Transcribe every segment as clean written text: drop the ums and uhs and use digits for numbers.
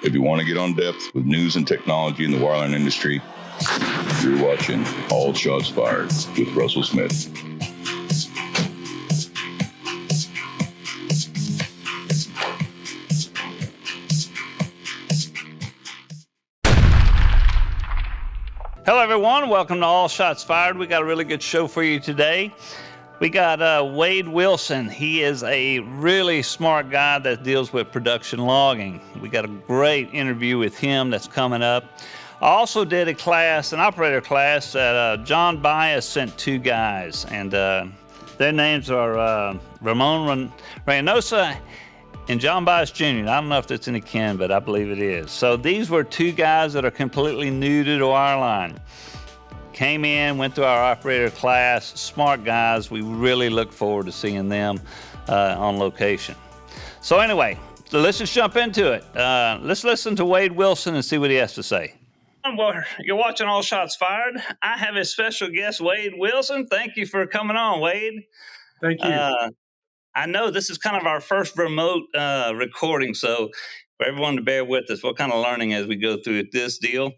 If you want to get on depth with news and technology in the wireline industry, you're watching All Shots Fired with Russell Smith. Hello, everyone. Welcome to All Shots Fired. We got a really good show for you today. We got Wade Wilson. He is a really smart guy that deals with production logging. We got a great interview with him that's coming up. I also did a class, an operator class, that John Bias sent two guys, and their names are Ramon Reynosa and John Bias Jr. I don't know if that's any kin, but I believe it is. So these were two guys that are completely new to the wireline. Came in, went through our operator class, smart guys. We really look forward to seeing them on location. So anyway, let's just jump into it. Let's listen to Wade Wilson and see what he has to say. Well, you're watching All Shots Fired. I have a special guest, Wade Wilson. Thank you for coming on, Wade. Thank you. I know this is kind of our first remote recording, so for everyone to bear with us, we're kind of learning as we go through this deal.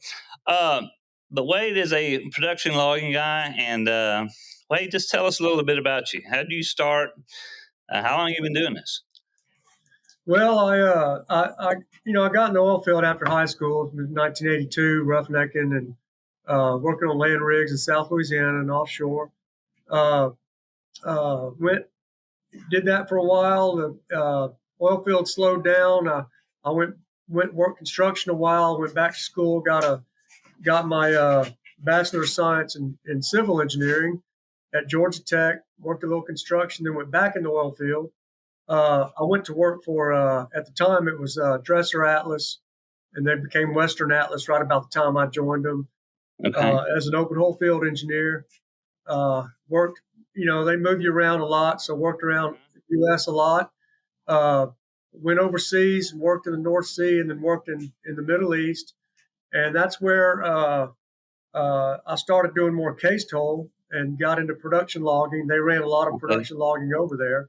But Wade is a production logging guy, and Wade, just tell us a little bit about you. How did you start? How long have you been doing this? Well, I got in the oil field after high school in 1982, roughnecking and working on land rigs in South Louisiana and offshore. Did that for a while. The oil field slowed down. I went work construction a while. Went back to school. Got my Bachelor of Science in Civil Engineering at Georgia Tech. Worked a little construction. Then went back in the oil field. I went to work for at the time it was Dresser Atlas, and they became Western Atlas right about the time I joined them. Okay. As an open hole field engineer. Worked. They move you around a lot, so worked around the U.S. a lot. Went overseas and worked in the North Sea, and then worked in the Middle East. And that's where I started doing more cased hole and got into production logging. They ran a lot of production logging over there,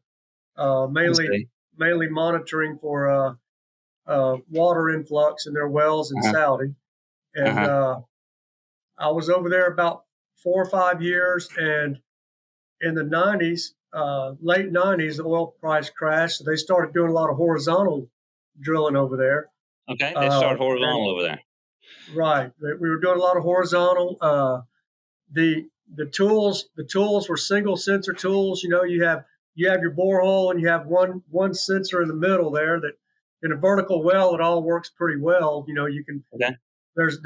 mainly monitoring for water influx in their wells in Saudi. And I was over there about 4 or 5 years, and in the 90s, late 90s, the oil price crashed. So they started doing a lot of horizontal drilling over there. Okay, they started horizontal over there. Right. We were doing a lot of horizontal. The tools were single sensor tools. You have your borehole, and you have one sensor in the middle there that in a vertical well, it all works pretty well. You can, there's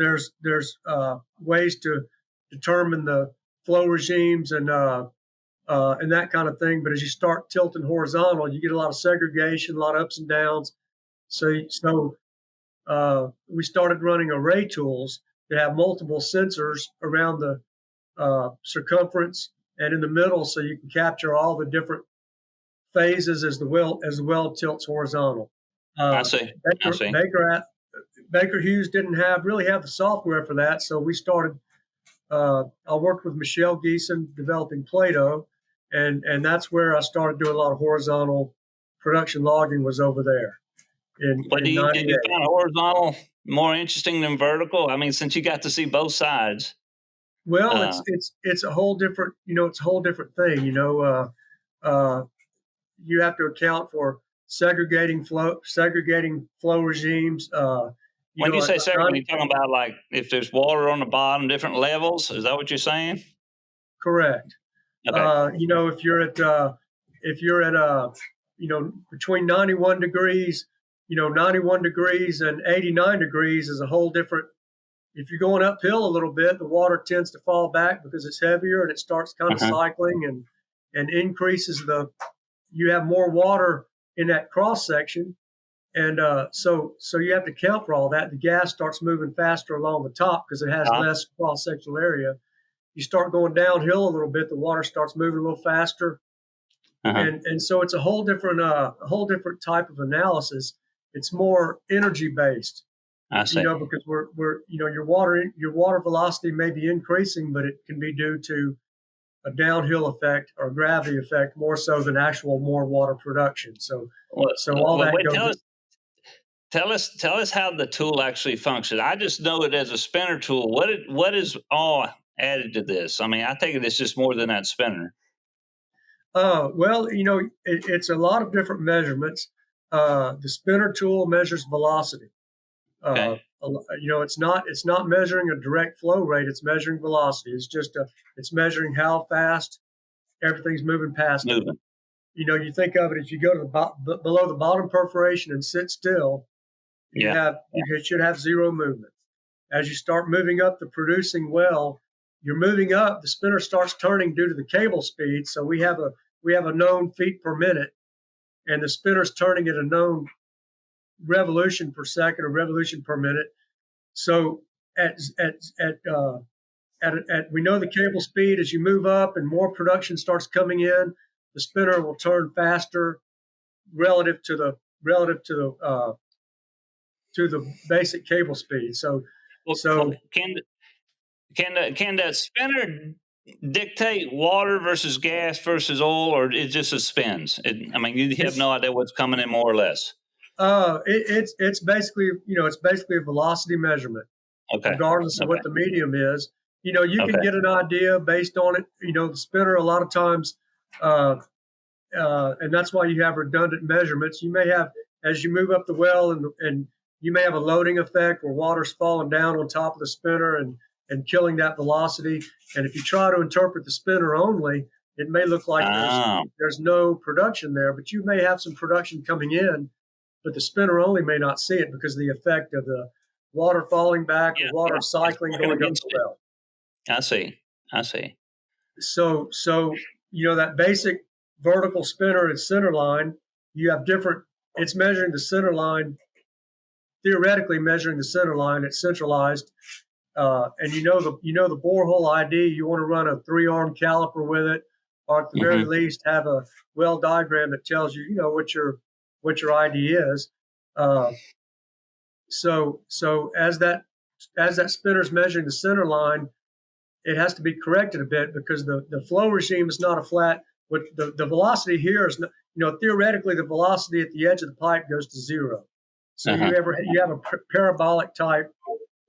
ways to determine the flow regimes and that kind of thing. But as you start tilting horizontal, you get a lot of segregation, a lot of ups and downs. So we started running array tools that have multiple sensors around the circumference and in the middle, so you can capture all the different phases as the well tilts horizontal. I see. Baker Hughes didn't really have the software for that, so we started. I worked with Michelle Geeson developing Plato, and that's where I started doing a lot of horizontal production logging. Was over there. Did you find horizontal more interesting than vertical? I mean, since you got to see both sides. Well, it's a whole different, it's a whole different thing. You have to account for segregating flow regimes. When you say segregating, you're talking about like if there's water on the bottom, different levels. Is that what you're saying? Correct. Okay. If you're at between 91 degrees. 91 degrees and 89 degrees is a whole different. If you're going uphill a little bit, the water tends to fall back because it's heavier, and it starts kind of cycling and increases you have more water in that cross section. And so you have to count for all that. The gas starts moving faster along the top because it has less cross sectional area. You start going downhill a little bit, the water starts moving a little faster. And so it's a whole different type of analysis. It's more energy based, because your water velocity may be increasing, but it can be due to a downhill effect or gravity effect more so than actual more water production. So all that goes. Tell us how the tool actually functions. I just know it as a spinner tool. What is all added to this? I mean, I think it's just more than that spinner. Well, it's a lot of different measurements. The spinner tool measures velocity. Okay. It's not measuring a direct flow rate. It's measuring velocity. It's measuring how fast everything's moving past it. Moving. You think of it, if you go to below the bottom perforation and sit still, you should have zero movement. As you start moving up the producing well, you're moving up. The spinner starts turning due to the cable speed. So we have a known feet per minute, and the spinner's turning at a known revolution per second or revolution per minute. So we know the cable speed. As you move up and more production starts coming in, the spinner will turn faster relative to the basic cable speed. So can that spinner dictate water versus gas versus oil, or it just spins? You have no idea what's coming in, more or less. It's basically a velocity measurement, regardless of what the medium is. You can get an idea based on it. The spinner a lot of times, and that's why you have redundant measurements. You may have, as you move up the well, and you may have a loading effect where water's falling down on top of the spinner and killing that velocity. And if you try to interpret the spinner only, it may look like there's no production there, but you may have some production coming in, but the spinner only may not see it because of the effect of the water falling back, or water cycling going up the well. I see. So that basic vertical spinner and center line, you have different. It's measuring the center line. Theoretically, measuring the center line, it's centralized, and the borehole ID. You want to run a 3-arm caliper with it, or at the very least have a well diagram that tells you, what your ID is. So as that spinner's measuring the center line, it has to be corrected a bit because the flow regime is not a flat. What the velocity here is, theoretically the velocity at the edge of the pipe goes to zero. So you have a parabolic type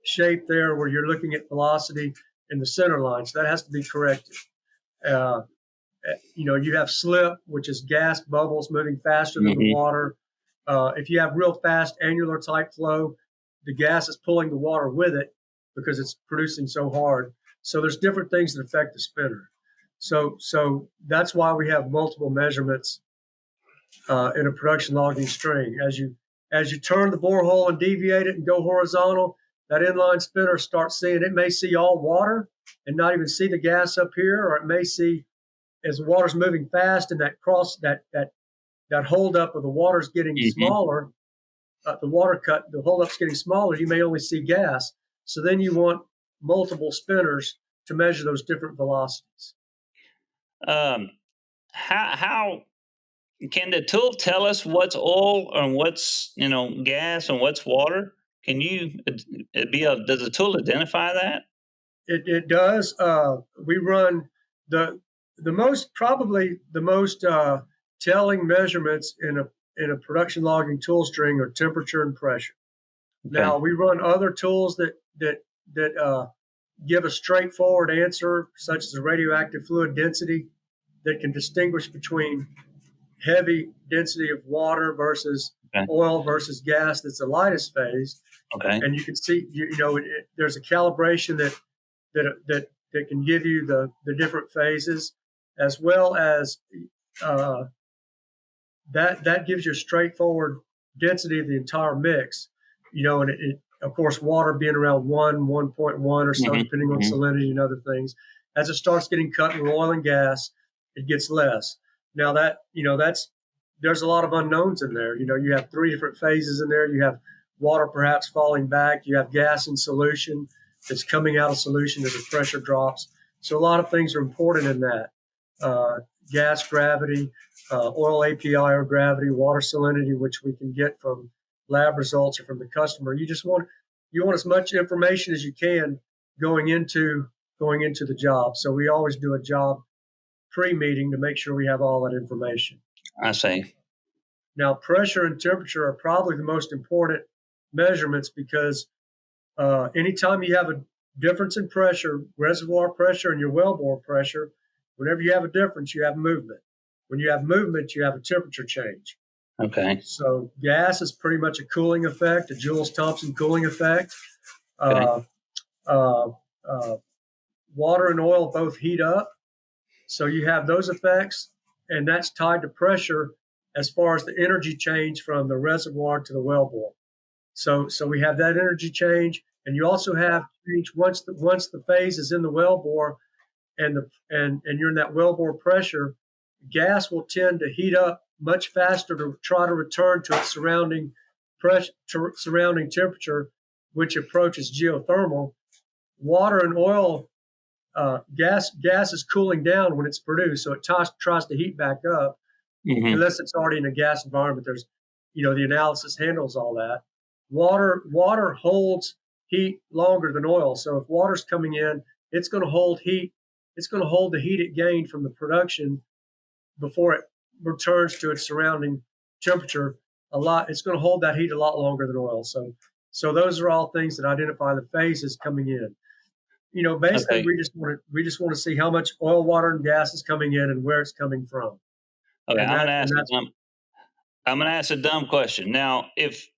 shape there where you're looking at velocity in the center line. So that has to be corrected. You have slip, which is gas bubbles moving faster than the water. If you have real fast annular type flow, the gas is pulling the water with it because it's producing so hard. So there's different things that affect the spinner. So that's why we have multiple measurements in a production logging string. As you turn the borehole and deviate it and go horizontal, that inline spinner starts seeing, it may see all water and not even see the gas up here, or it may see, as the water's moving fast and that holdup of the water's getting smaller, the holdup's getting smaller, you may only see gas. So then you want multiple spinners to measure those different velocities. How can the tool tell us what's oil and what's gas and what's water? Can you does the tool identify that? It does. We run the most telling measurements in a production logging tool string are temperature and pressure. Okay. Now we run other tools that give a straightforward answer, such as the radioactive fluid density, that can distinguish between heavy density of water versus oil versus gas. That's the lightest phase. Okay. And you can see, there's a calibration that can give you the different phases, as well as that gives you a straightforward density of the entire mix. And of course, water being around 1.1 or so, depending on salinity and other things. As it starts getting cut with oil and gas, it gets less. Now there's a lot of unknowns in there. You have 3 different phases in there. You have water perhaps falling back. You have gas in solution that's coming out of solution as the pressure drops. So a lot of things are important in that. Gas gravity, oil API or gravity, water salinity, which we can get from lab results or from the customer. You want as much information as you can going into the job. So we always do a job pre-meeting to make sure we have all that information. I see. Now, pressure and temperature are probably the most important measurements because anytime you have a difference in pressure, reservoir pressure and your wellbore pressure, whenever you have a difference, you have movement. When you have movement, you have a temperature change. Okay. So gas is pretty much a cooling effect, a Joule-Thomson cooling effect. Okay. Water and oil both heat up. So you have those effects, and that's tied to pressure as far as the energy change from the reservoir to the wellbore. So we have that energy change, and you also have change once the phase is in the wellbore and you're in that wellbore pressure, gas will tend to heat up much faster to try to return to its surrounding pressure, surrounding temperature, which approaches geothermal. Water and oil, gas is cooling down when it's produced, so it tries to heat back up. Mm-hmm. Unless it's already in a gas environment, there's, the analysis handles all that. Water holds heat longer than oil. So if water's coming in, it's going to hold heat. It's going to hold the heat it gained from the production before it returns to its surrounding temperature a lot. It's going to hold that heat a lot longer than oil. So those are all things that identify the phases coming in. Basically, Okay. we just want to see how much oil, water, and gas is coming in and where it's coming from. Okay. And I'm going to ask a dumb question. Now, if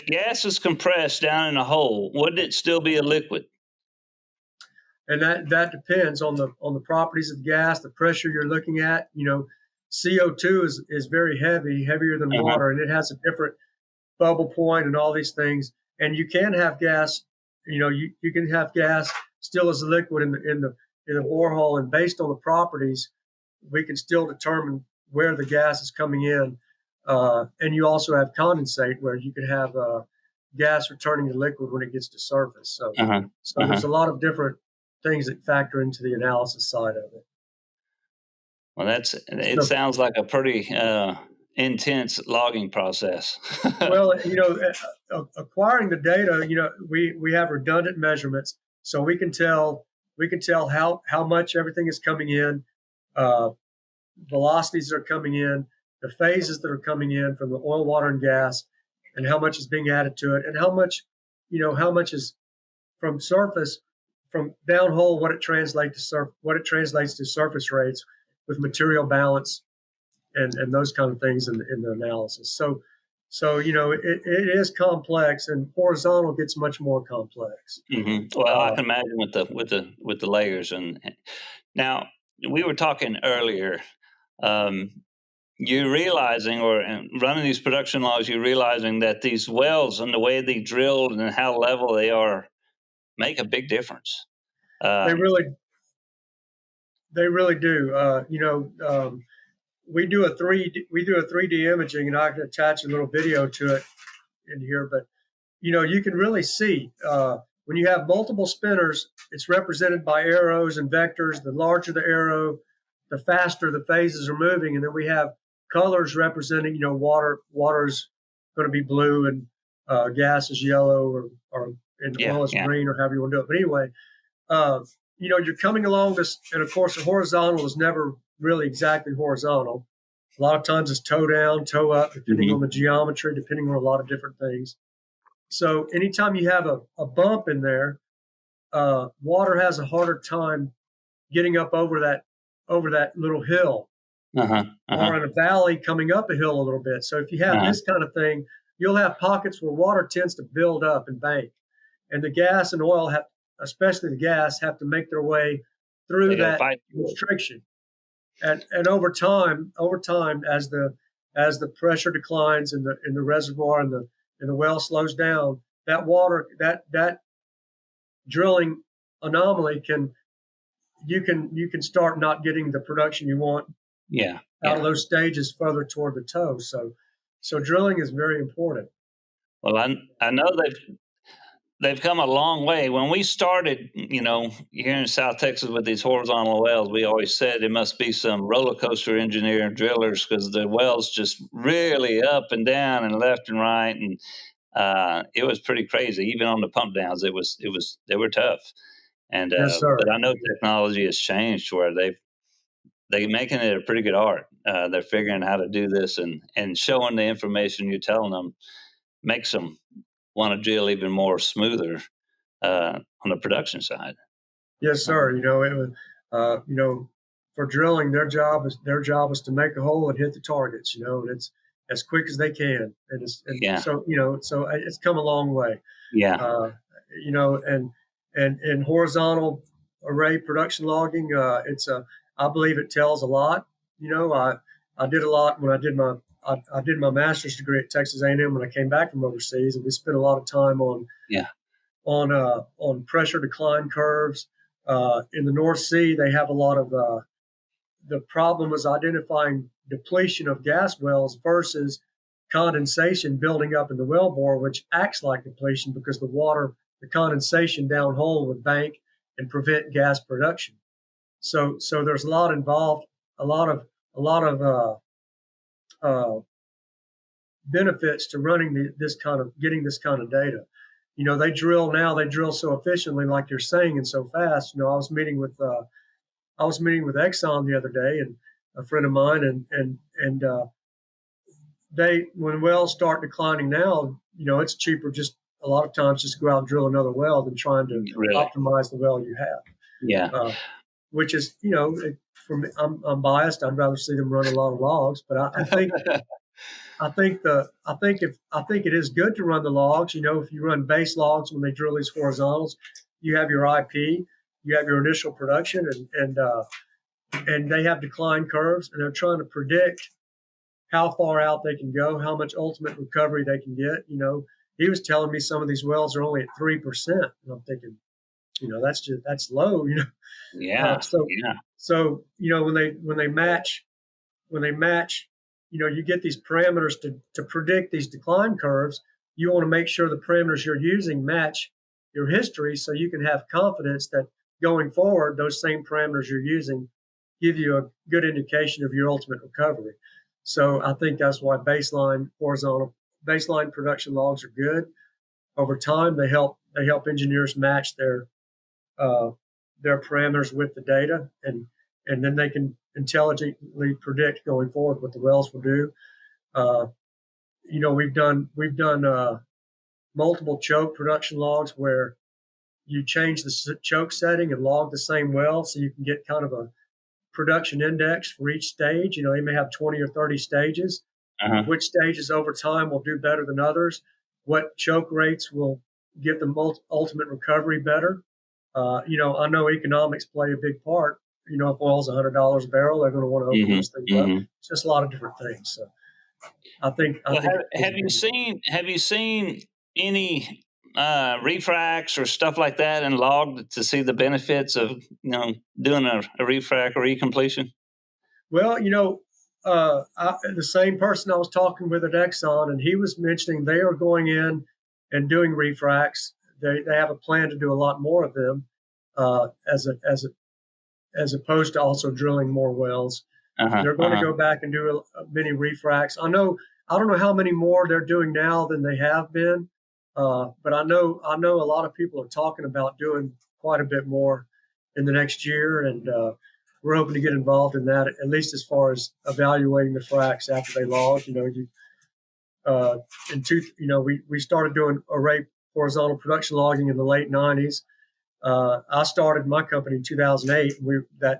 gas is compressed down in a hole, wouldn't it still be a liquid? And that depends on the properties of the gas, the pressure you're looking at. CO2 is very heavier than water, and it has a different bubble point and all these things. And you can have gas, you can have gas still as a liquid in the borehole, and based on the properties, we can still determine where the gas is coming in. And you also have condensate, where you could have gas returning to liquid when it gets to surface. So there's a lot of different things that factor into the analysis side of it. Well, it sounds like a pretty intense logging process. Well, acquiring the data, we have redundant measurements, so we can tell how much everything is coming in, velocities that are coming in, the phases that are coming in from the oil, water, and gas, and how much is being added to it, and how much is from surface, from downhole, what it translates to surface rates with material balance and those kind of things in the analysis. So it is complex, and horizontal gets much more complex. Mm-hmm. Well, I can imagine with the layers. And now we were talking earlier. You're realizing, running these production logs, you're realizing that these wells and the way they drilled and how level they are make a big difference. They really do. We do a 3D imaging, and I can attach a little video to it in here. But you can really see when you have multiple spinners, it's represented by arrows and vectors. The larger the arrow, the faster the phases are moving, and then we have colors representing. Water's going to be blue, and gas is yellow, or oil is green, or however you want to do it. But anyway, you're coming along this, and of course, the horizontal is never really exactly horizontal. A lot of times it's toe down, toe up, depending on the geometry, depending on a lot of different things. So anytime you have a bump in there, water has a harder time getting up over that little hill, or in a valley coming up a hill a little bit. So if you have this kind of thing, you'll have pockets where water tends to build up and bank, and the gas and oil especially the gas, have to make their way through that restriction. And over time, as the pressure declines in the reservoir and the well slows down, that water, that drilling anomaly you can start not getting the production you want. Out of those stages further toward the toe. So drilling is very important. Well, I know they've come a long way. When we started, here in South Texas with these horizontal wells, we always said it must be some roller coaster engineer drillers, because the wells just really up and down and left and right, and it was pretty crazy. Even on the pump downs, they were tough. And yes, sir. But I know technology has changed where they're making it a pretty good art. They're figuring how to do this, and showing the information you're telling them makes them want to drill even more smoother on the production side. Yes, sir. For drilling, their job is to make a hole and hit the targets. And it's as quick as they can, so it's come a long way. Yeah. And in horizontal array production logging, I believe it tells a lot. I did a lot when I did my master's degree at Texas A&M when I came back from overseas, and we spent a lot of time on pressure decline curves. In the North Sea, they have a lot of the problem is identifying depletion of gas wells versus condensation building up in the wellbore, which acts like depletion because the condensation downhole would bank and prevent gas production. So there's a lot involved, a lot of benefits to running getting this kind of data. They drill so efficiently, like you're saying, and so fast. I was meeting with Exxon the other day, and a friend of mine, and when wells start declining now, it's cheaper just a lot of times just go out and drill another well than trying to optimize the well you have. Yeah. Which is, I'm biased. I'd rather see them run a lot of logs, but I think I think it is good to run the logs. If you run base logs when they drill these horizontals, you have your IP, you have your initial production, and they have decline curves, and they're trying to predict how far out they can go, how much ultimate recovery they can get. He was telling me some of these wells are only at 3%, and I'm thinking, that's low. Yeah. So when they match, you get these parameters to predict these decline curves. You want to make sure the parameters you're using match your history, so you can have confidence that going forward, those same parameters you're using give you a good indication of your ultimate recovery. So I think that's why baseline production logs are good. Over time, they help engineers match their parameters with the data, and then they can intelligently predict going forward what the wells will do. We've done multiple choke production logs where you change the choke setting and log the same well, so you can get kind of a production index for each stage. They may have 20 or 30 stages. Which stages over time will do better than others? What choke rates will give them ultimate recovery better? I know economics play a big part. If oil's $100 a barrel, they're going to want to open those things up. It's just a lot of different things. So have you seen any refracs or stuff like that and logged to see the benefits of doing a refrac or recompletion? Well, the same person I was talking with at Exxon, and he was mentioning they are going in and doing refracs. They have a plan to do a lot more of them, as opposed to also drilling more wells. They're going to go back and do many refracs. I don't know how many more they're doing now than they have been, but I know a lot of people are talking about doing quite a bit more in the next year, and we're hoping to get involved in that, at least as far as evaluating the fracs after they log. We started doing array horizontal production logging in the late 90s. I started my company in 2008.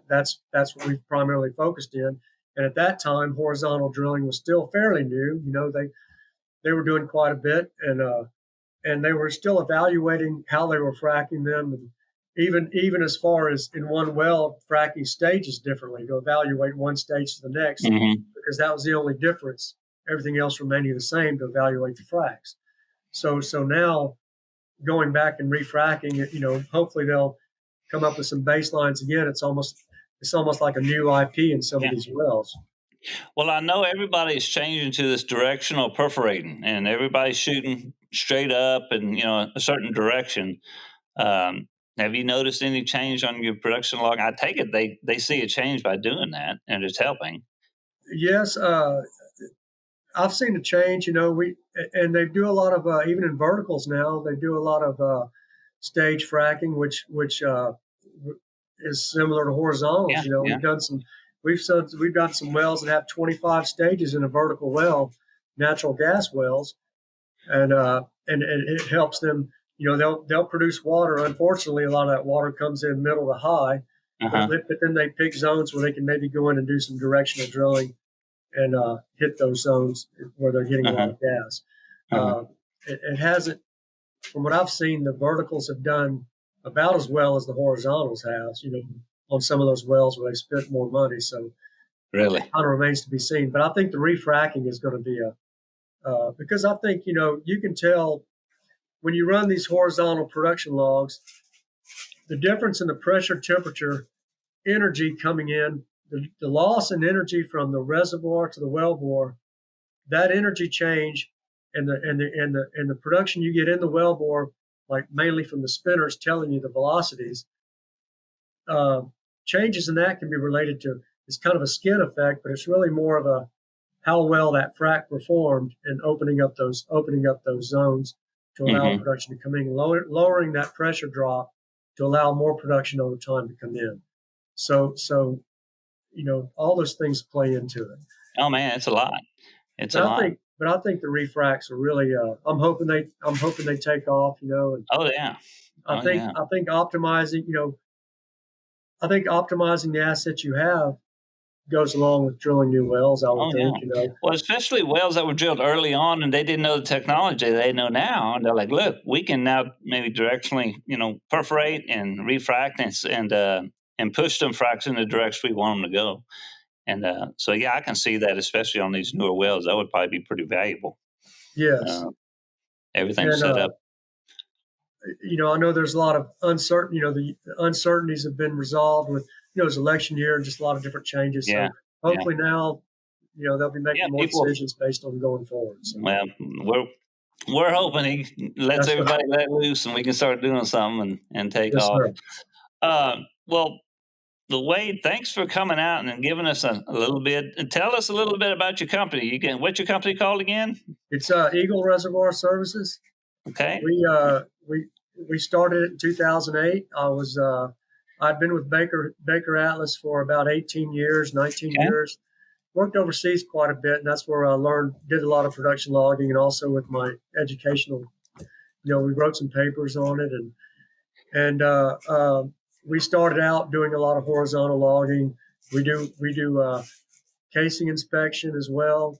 That's what we've primarily focused in. And at that time, horizontal drilling was still fairly new. They were doing quite a bit, and they were still evaluating how they were fracking them, and even as far as in one well, fracking stages differently to evaluate one stage to the next, because that was the only difference. Everything else remaining the same to evaluate the fracs. So now, going back and refracking, hopefully they'll come up with some baselines again. It's almost like a new IP in some of these wells. Well, I know everybody's changing to this directional perforating, and everybody's shooting straight up and a certain direction. Have you noticed any change on your production log? I take it they see a change by doing that, and it's helping. Yes, I've seen a change. And they do a lot of even in verticals now. They do a lot of stage fracking, which is similar to horizontals. We've done some wells that have 25 stages in a vertical well, natural gas wells, and it helps them. They'll produce water. Unfortunately, a lot of that water comes in middle to high, but then they pick zones where they can maybe go in and do some directional drilling and hit those zones where they're getting a lot of gas. It hasn't, from what I've seen, the verticals have done about as well as the horizontals have, on some of those wells where they spent more money. So really, it kind of remains to be seen. But I think the refracking is going to be because I think, you can tell when you run these horizontal production logs, the difference in the pressure, temperature, energy coming in, the loss in energy from the reservoir to the wellbore, that energy change and the production you get in the wellbore, like mainly from the spinners telling you the velocities, changes in that can be related to, it's kind of a skin effect, but it's really more of a how well that frac performed in opening up those zones to allow production to come in, lowering that pressure drop to allow more production over time to come in. So all those things play into it. Oh man, it's a lot. It's a lot. But I think the refracs are really. I'm hoping they take off. And oh yeah. I think optimizing. I think optimizing the assets you have goes along with drilling new wells. I would think. Yeah. Well, especially wells that were drilled early on and they didn't know the technology they know now, and they're like, look, we can now maybe directionally, perforate and refract and push them fracs in the direction we want them to go. And so, yeah, I can see that, especially on these newer wells. That would probably be pretty valuable. Yes. Everything's set up. I know there's a lot of uncertainty. The uncertainties have been resolved with, it's election year and just a lot of different changes. Yeah. So hopefully now, they'll be making more decisions based on going forward. So. Well, we're hoping he lets everybody let loose and we can start doing something and take off. Well, Wade, thanks for coming out and giving us a little bit. And tell us a little bit about your company. What's your company called again? It's Eagle Reservoir Services. Okay. We started it in 2008. I'd been with Baker Atlas for about 18 years, 19 years. Worked overseas quite a bit, and that's where I did a lot of production logging, and also with my educational. We wrote some papers on it, and we started out doing a lot of horizontal logging. We do casing inspection as well,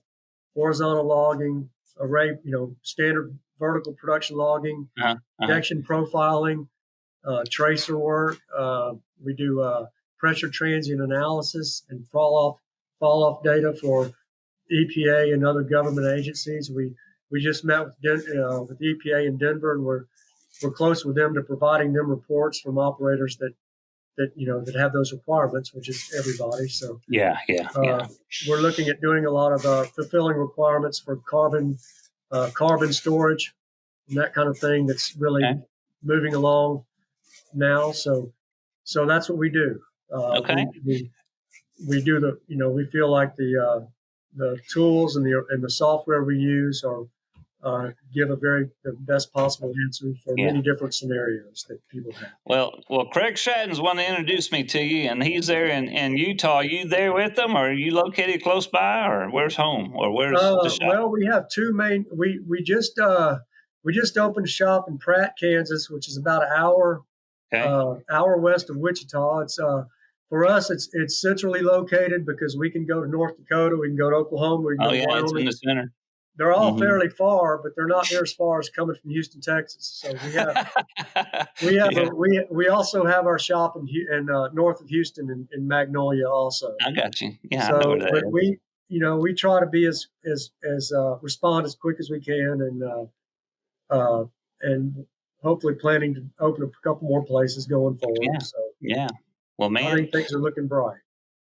horizontal logging, array, standard vertical production logging, injection profiling, tracer work. We do pressure transient analysis and fall off data for EPA and other government agencies. We just met with EPA in Denver, and we're close with them to providing them reports from operators that have those requirements, which is everybody. So we're looking at doing a lot of fulfilling requirements for carbon storage and that kind of thing. That's really moving along now. So that's what we do. We do we feel like the tools and the software we use give the best possible answer for many different scenarios that people have. Well, Craig Stratton's one that introduced me to you, and he's there in Utah. Are you there with them, or are you located close by, or where's home, or where's the shop? Well, we have two main. We just opened a shop in Pratt, Kansas, which is about an hour west of Wichita. It's for us, it's centrally located because we can go to North Dakota, we can go to Oklahoma, we can go to Wyoming. It's in the center. They're all fairly far, but they're not near as far as coming from Houston, Texas. So we also have our shop in north of Houston in Magnolia also. I got you. Yeah, so, I know where that is. We try to be as respond as quick as we can, and hopefully planning to open a couple more places going forward. Well, man, I think things are looking bright.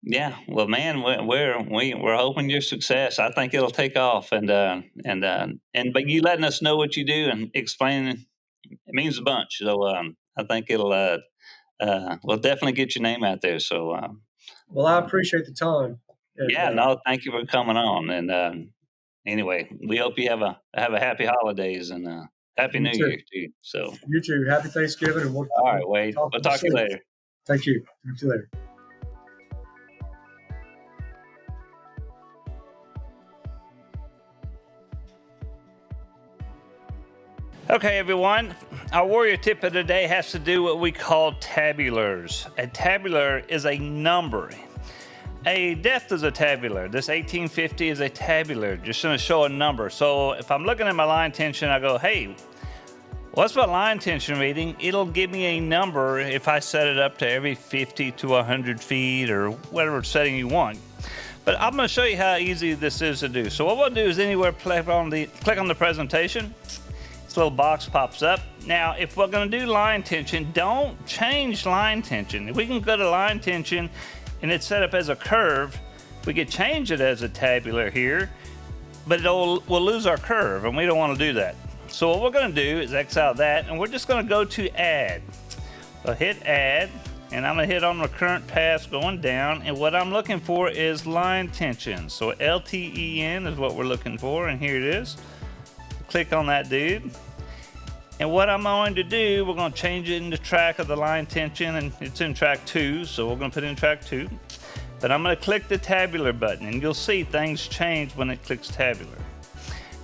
Yeah, well, man, we're hoping your success. I think it'll take off, but you letting us know what you do and explaining it means a bunch. So I think it'll we'll definitely get your name out there. So well, I appreciate the time. Thank you for coming on. And anyway, we hope you have a happy holidays and happy New Year too. So you too, happy Thanksgiving, and all right, Wade, we'll talk to you later. Thank you. Talk to you later. Okay, everyone, our warrior tip of the day has to do what we call tabulars. A tabular is a number. A depth is a tabular. This 1850 is a tabular, just going to show a number. So if I'm looking at my line tension, I go, hey, what's my line tension reading? It'll give me a number if I set it up to every 50 to 100 feet or whatever setting you want. But I'm going to show you how easy this is to do. So what we'll do is anywhere click on the presentation. This little box pops up. Now, if we're going to do line tension, don't change line tension. If we can go to line tension and it's set up as a curve, we could change it as a tabular here, but we'll lose our curve, and we don't want to do that. So what we're going to do is X out that, and we're just going to go to add. So hit add, and I'm going to hit on the current path going down, and what I'm looking for is line tension. So LTEN is what we're looking for, and here it is. Click on that dude. And what I'm going to do, we're going to change it into track of the line tension, and it's in track 2, so we're going to put it in track 2. But I'm going to click the tabular button, and you'll see things change when it clicks tabular.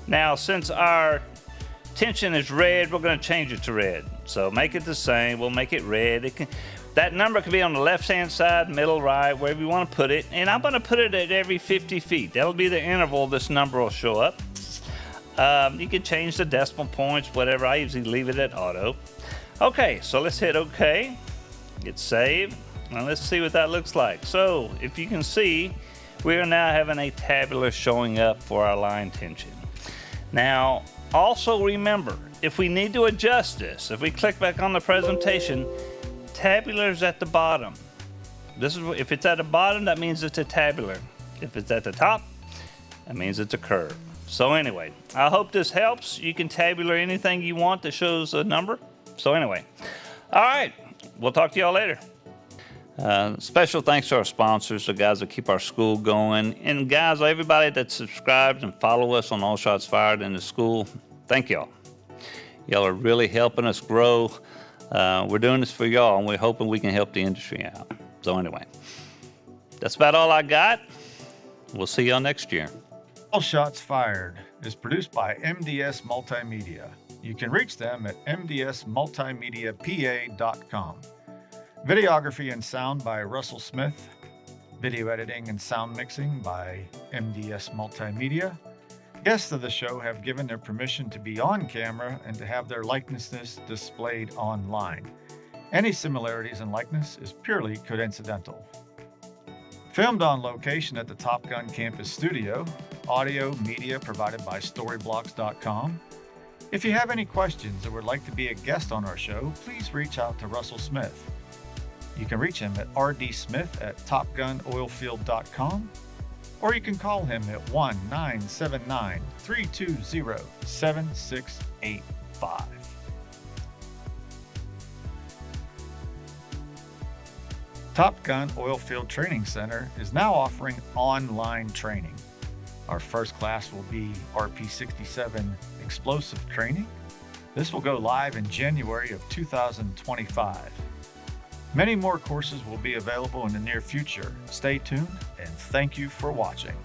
Now, since our tension is red, we're going to change it to red. So make it the same. We'll make it red. That number can be on the left-hand side, middle, right, wherever you want to put it. And I'm going to put it at every 50 feet. That'll be the interval this number will show up. You can change the decimal points, whatever. I usually leave it at auto. Okay, so let's hit OK. Hit save. Now let's see what that looks like. So if you can see, we are now having a tabular showing up for our line tension. Now, also remember, if we need to adjust this, if we click back on the presentation, tabular is at the bottom. If it's at the bottom, that means it's a tabular. If it's at the top, that means it's a curve. So anyway, I hope this helps. You can tabular anything you want that shows a number. So anyway, all right, we'll talk to y'all later. Special thanks to our sponsors, the guys that keep our school going. And guys, everybody that subscribes and follow us on All Shots Fired in the school, thank y'all. Y'all are really helping us grow. We're doing this for y'all, and we're hoping we can help the industry out. So anyway, that's about all I got. We'll see y'all next year. All Shots Fired is produced by MDS Multimedia. You can reach them at mdsmultimediapa.com. Videography and sound by Russell Smith. Video editing and sound mixing by MDS Multimedia. Guests of the show have given their permission to be on camera and to have their likenesses displayed online. Any similarities in likeness is purely coincidental. Filmed on location at the Top Gun campus studio, audio media provided by Storyblocks.com. If you have any questions or would like to be a guest on our show, please reach out to Russell Smith. You can reach him at rdsmith@topgunoilfield.com, or you can call him at 1-979-320-7685. Top Gun Oilfield Training Center is now offering online training. Our first class will be RP67 explosive training. This will go live in January of 2025. Many more courses will be available in the near future. Stay tuned, and thank you for watching.